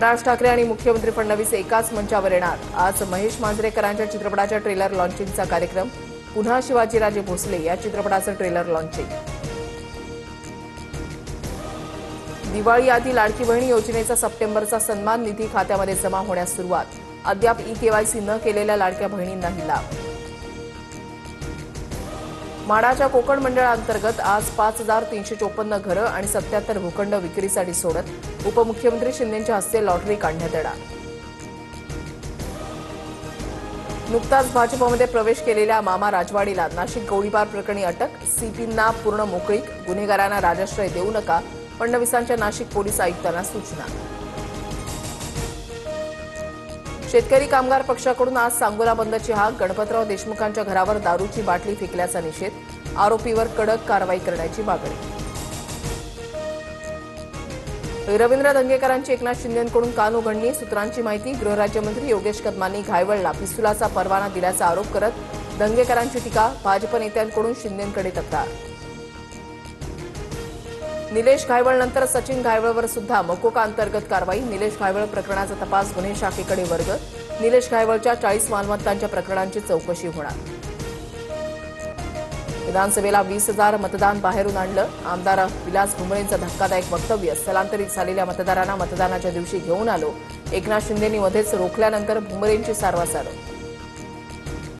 राज ठाकरे आणि मुख्यमंत्री फडणवीस एकाच मंचावर येणार। आज महेश मांजरेकरांच्या चित्रपटाच्या ट्रेलर लॉन्चिंगचा कार्यक्रम। पुन्हा शिवाजीराजे भोसले या चित्रपटाचं ट्रेलर लॉन्चिंग। दिवाळी आधी लाडकी बहीण योजनेचा सप्टेंबरचा सन्मान निधी खात्यामध्ये जमा होण्यास सुरुवात। अद्याप ई-केवायसी न केलेल्या लाडक्या बहिणींनाही लाभ। म्हाडाच्या कोकण मंडळांतर्गत आज 5,354 घरं आणि 77 भूखंड विक्रीसाठी सोडत उपमुख्यमंत्री शिंदेंच्या हस्ते लॉटरी काढण्यात येणार। नुकताच भाजपमध्ये प्रवेश केलेल्या मामा राजवाडीला नाशिक गोळीबार प्रकरणी अटक। सीपींना पूर्ण मोकळीक, गुन्हेगारांना राजाश्रय देऊ नका, फडणवीसांच्या नाशिक पोलीस आयुक्तांना सूचना। शेतकरी कामगार पक्षाकडून आज सांगोला बंदची हाक। गणपतराव देशमुखांच्या घरावर दारूची बाटली फेकल्याचा निषेध। आरोपीवर कडक कारवाई करण्याची मागणी। रवींद्र दंगेकरांची एकनाथ शिंदेंकडून कानउघडणी। सूत्रांची माहिती, गृहराज्यमंत्री योगेश कदमांनी घायवळला पिस्तुलाचा परवाना दिल्याचा आरोप करत दंगेकरांची टीका। भाजप नेत्यांकडून शिंदेंकडे तक्रार। निलेश घायवळनंतर सचिन घायवळवर सुद्धा मकोका अंतर्गत कारवाई। निलेश घायवळ प्रकरणाचा तपास गुन्हे शाखेकडे वर्ग। निलेश घायवळच्या 40 मालमत्तांच्या प्रकरणांची चौकशी होणार। विधानसभेला 20,000 मतदान बाहेरून आणलं। आमदार विलास भुमरेंचं धक्कादायक वक्तव्य। स्थलांतरित झालेल्या मतदारांना मतदानाच्या दिवशी घेऊन आलो। एकनाथ शिंदेंनी मध्येच रोखल्यानंतर भुमरेंची सारवासारव।